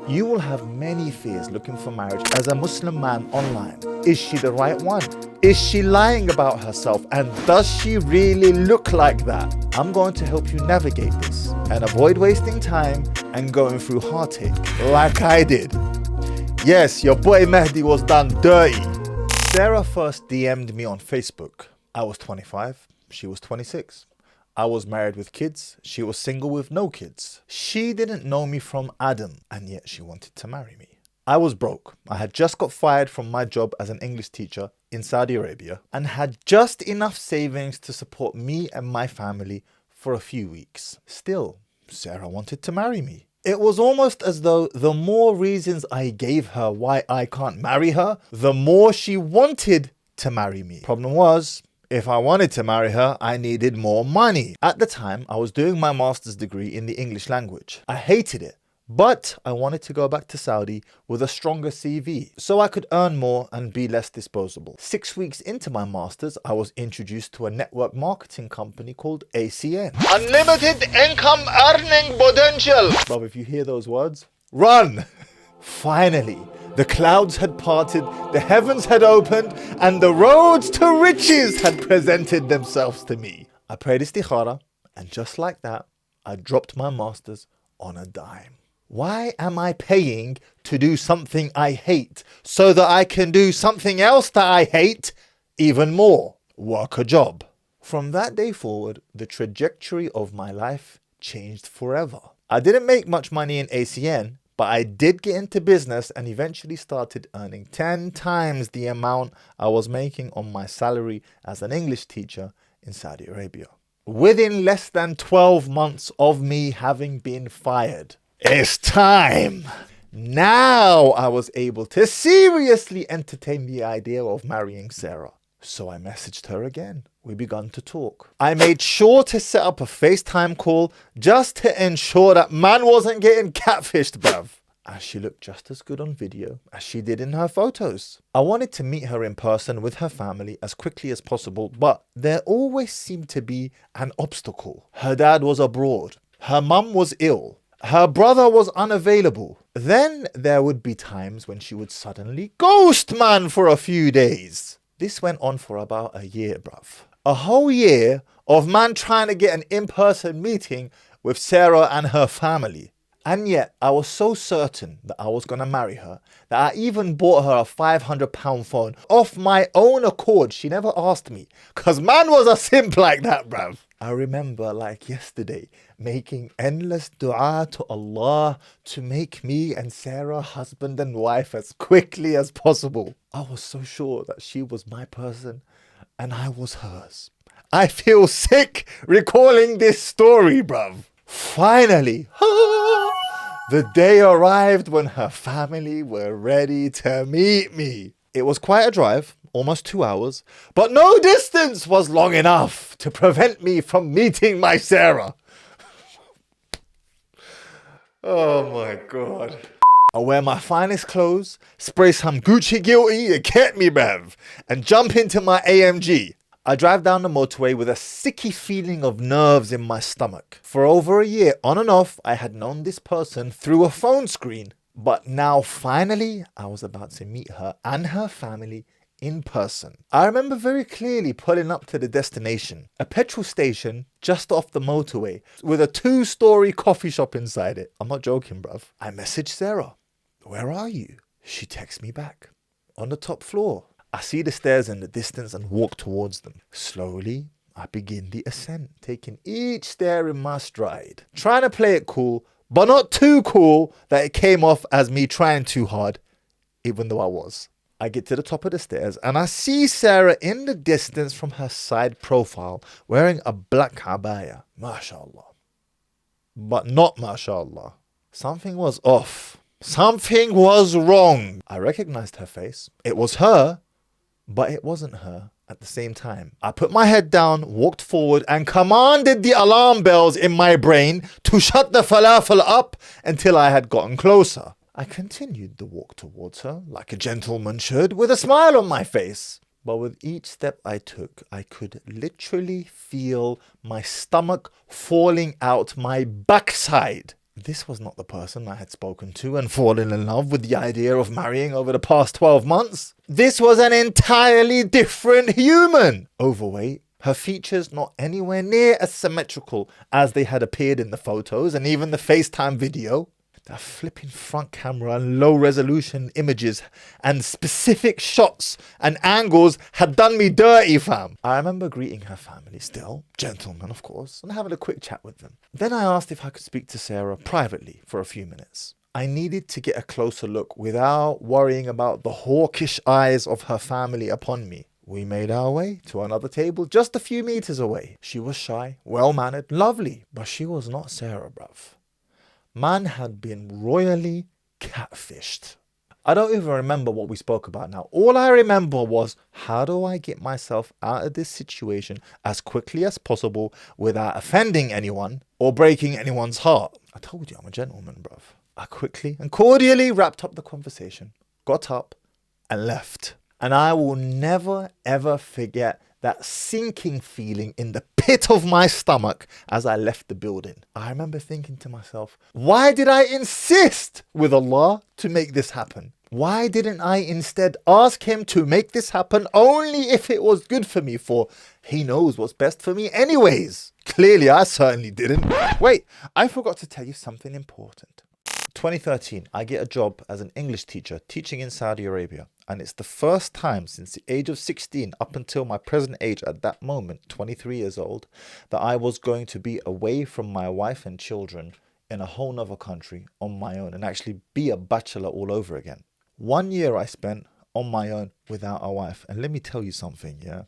You will have many fears looking for marriage as a Muslim man online. Is she the right one? Is she lying about herself? And does she really look like that? I'm going to help you navigate this and avoid wasting time and going through heartache like I did. Yes, your boy Mahdi was done dirty. Sarah first DM'd me on Facebook. I was 25, she was 26. I was married with kids, she was single with no kids. She didn't know me from Adam, and yet she wanted to marry me. I was broke. I had just got fired from my job as an English teacher in Saudi Arabia and had just enough savings to support me and my family for a few weeks. Still, Sarah wanted to marry me. It was almost as though the more reasons I gave her why I can't marry her, the more she wanted to marry me. Problem was, if I wanted to marry her, I needed more money. At the time, I was doing my master's degree in the English language. I hated it, but I wanted to go back to Saudi with a stronger CV so I could earn more and be less disposable. 6 weeks into my master's, I was introduced to a network marketing company called ACN. Unlimited income earning potential. Bro, if you hear those words, run! Finally, the clouds had parted, the heavens had opened, and the roads to riches had presented themselves to me. I prayed istikhara, and just like that, I dropped my masters on a dime. Why am I paying to do something I hate so that I can do something else that I hate even more? Work a job. From that day forward, the trajectory of my life changed forever. I didn't make much money in ACN, but I did get into business and eventually started earning 10 times the amount I was making on my salary as an English teacher in Saudi Arabia. Within less than 12 months of me having been fired. It's time! Now I was able to seriously entertain the idea of marrying Sarah. So I messaged her again. We began to talk. I made sure to set up a FaceTime call just to ensure that man wasn't getting catfished, bruv. As she looked just as good on video as she did in her photos. I wanted to meet her in person with her family as quickly as possible, but there always seemed to be an obstacle. Her dad was abroad. Her mum was ill. Her brother was unavailable. Then there would be times when she would suddenly ghost man for a few days. This went on for about a year, bruv. A whole year of man trying to get an in-person meeting with Sarah and her family. And yet, I was so certain that I was going to marry her that I even bought her a £500 phone off my own accord. She never asked me, because man was a simp like that, bruv. I remember like yesterday making endless dua to Allah to make me and Sarah husband and wife as quickly as possible. I was so sure that she was my person and I was hers. I feel sick recalling this story, bruv. Finally, the day arrived when her family were ready to meet me. It was quite a drive, almost 2 hours, but no distance was long enough to prevent me from meeting my Sarah. Oh my God. I wear my finest clothes, spray some Gucci Guilty to get me, bruv, and jump into my AMG. I drive down the motorway with a sicky feeling of nerves in my stomach. For over a year, on and off, I had known this person through a phone screen. But now, finally, I was about to meet her and her family in person. I remember very clearly pulling up to the destination, a petrol station just off the motorway with a 2-story coffee shop inside it. I'm not joking, bruv. I messaged Sarah. Where are you? She texts me back. On the top floor. I see the stairs in the distance and walk towards them. Slowly, I begin the ascent, taking each stair in my stride. Trying to play it cool, but not too cool that it came off as me trying too hard, even though I was. I get to the top of the stairs and I see Sarah in the distance from her side profile wearing a black abaya. MashaAllah. But not MashaAllah. Something was off. Something was wrong. I recognized her face. It was her. But it wasn't her at the same time. I put my head down, walked forward, and commanded the alarm bells in my brain to shut the falafel up until I had gotten closer. I continued the walk towards her, like a gentleman should, with a smile on my face. But with each step I took, I could literally feel my stomach falling out my backside. This was not the person I had spoken to and fallen in love with the idea of marrying over the past 12 months. This was an entirely different human. Overweight, her features not anywhere near as symmetrical as they had appeared in the photos and even the FaceTime video. That flipping front camera and low resolution images and specific shots and angles had done me dirty, fam. I remember greeting her family still, gentlemen of course, and having a quick chat with them. Then I asked if I could speak to Sarah privately for a few minutes. I needed to get a closer look without worrying about the hawkish eyes of her family upon me. We made our way to another table just a few meters away. She was shy, well-mannered, lovely, but she was not Sarah, bruv. Man had been royally catfished. I don't even remember what we spoke about now. All I remember was, how do I get myself out of this situation as quickly as possible without offending anyone or breaking anyone's heart? I told you I'm a gentleman, bruv. I quickly and cordially wrapped up the conversation, got up and left. And I will never ever forget that sinking feeling in the pit of my stomach as I left the building. I remember thinking to myself, why did I insist with Allah to make this happen? Why didn't I instead ask him to make this happen only if it was good for me, for he knows what's best for me anyways? Clearly I certainly didn't. Wait, I forgot to tell you something important. 2013, I get a job as an English teacher teaching in Saudi Arabia. And it's the first time since the age of 16 up until my present age at that moment, 23 years old, that I was going to be away from my wife and children in a whole nother country on my own and actually be a bachelor all over again. 1 year I spent on my own without a wife. And let me tell you something, yeah?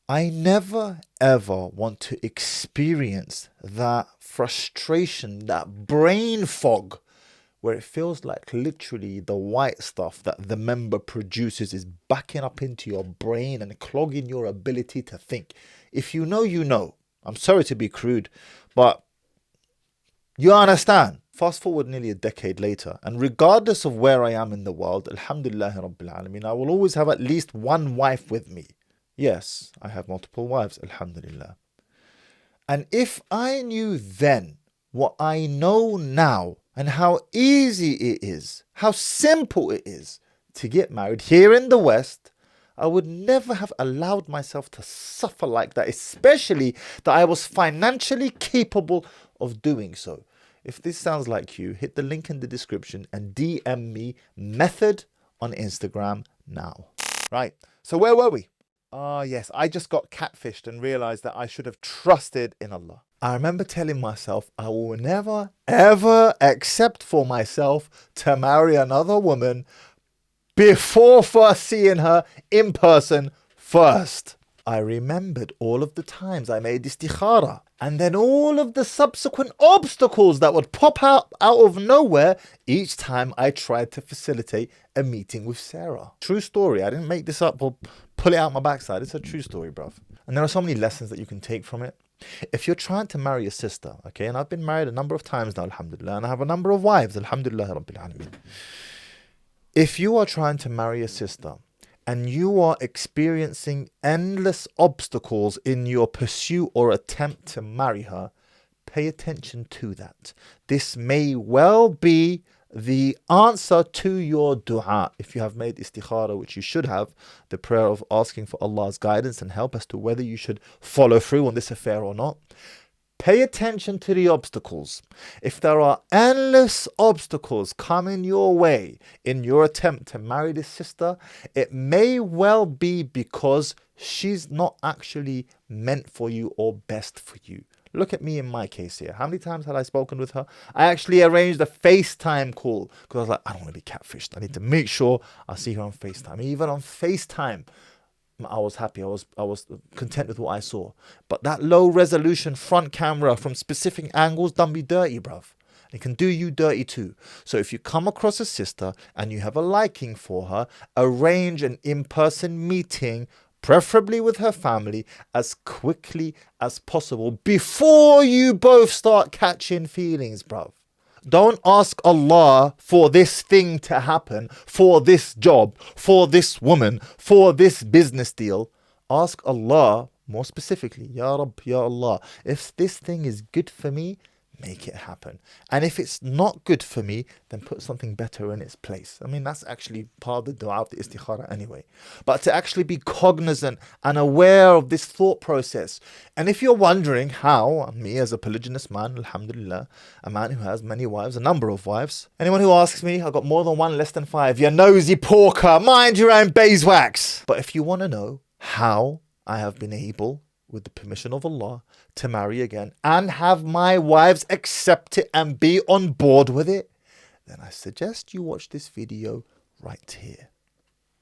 I never ever want to experience that frustration, that brain fog, where it feels like literally the white stuff that the member produces is backing up into your brain and clogging your ability to think. If you know, you know. I'm sorry to be crude, but you understand. Fast forward nearly a decade later, and regardless of where I am in the world, Alhamdulillah Rabbil Alameen, I will always have at least one wife with me. Yes, I have multiple wives, Alhamdulillah. And if I knew then what I know now, and how easy it is, how simple it is to get married here in the West, I would never have allowed myself to suffer like that, especially that I was financially capable of doing so. If this sounds like you, hit the link in the description and DM me method on Instagram now. Right, so where were we? Yes, I just got catfished and realized that I should have trusted in Allah. I remember telling myself I will never ever accept for myself to marry another woman before first seeing her in person first. I remembered all of the times I made istikhara and then all of the subsequent obstacles that would pop out of nowhere each time I tried to facilitate a meeting with Sarah. True story. I didn't make this up or pull it out my backside. It's a true story, bruv. And there are so many lessons that you can take from it. If you're trying to marry a sister, okay, and I've been married a number of times now, alhamdulillah, and I have a number of wives, alhamdulillah Rabbil Alameen. If you are trying to marry a sister and you are experiencing endless obstacles in your pursuit or attempt to marry her, pay attention to that. This may well be the answer to your dua. If you have made istikhara, which you should have, the prayer of asking for Allah's guidance and help as to whether you should follow through on this affair or not, pay attention to the obstacles. If there are endless obstacles coming your way in your attempt to marry this sister, it may well be because she's not actually meant for you or best for you. Look at me in my case here. How many times had I spoken with her? I actually arranged a FaceTime call because I was like, I don't want to be catfished. I need to make sure I see her on FaceTime. Even on FaceTime, I was happy. I was content with what I saw. But that low resolution front camera from specific angles done me dirty, bruv. It can do you dirty too. So if you come across a sister and you have a liking for her, arrange an in-person meeting, preferably with her family, as quickly as possible before you both start catching feelings, bruv. Don't ask Allah for this thing to happen, for this job, for this woman, for this business deal. Ask Allah more specifically, Ya Rabb, Ya Allah, if this thing is good for me, make it happen. And if it's not good for me, then put something better in its place. I mean, that's actually part of the dua of the istikhara anyway. But to actually be cognizant and aware of this thought process. And if you're wondering how, me as a polygynous man, alhamdulillah, a man who has many wives, a number of wives, anyone who asks me, I've got more than one, less than five, you nosy porker, mind your own beeswax. But if you want to know how I have been able, with the permission of Allah, to marry again and have my wives accept it and be on board with it, then I suggest you watch this video right here.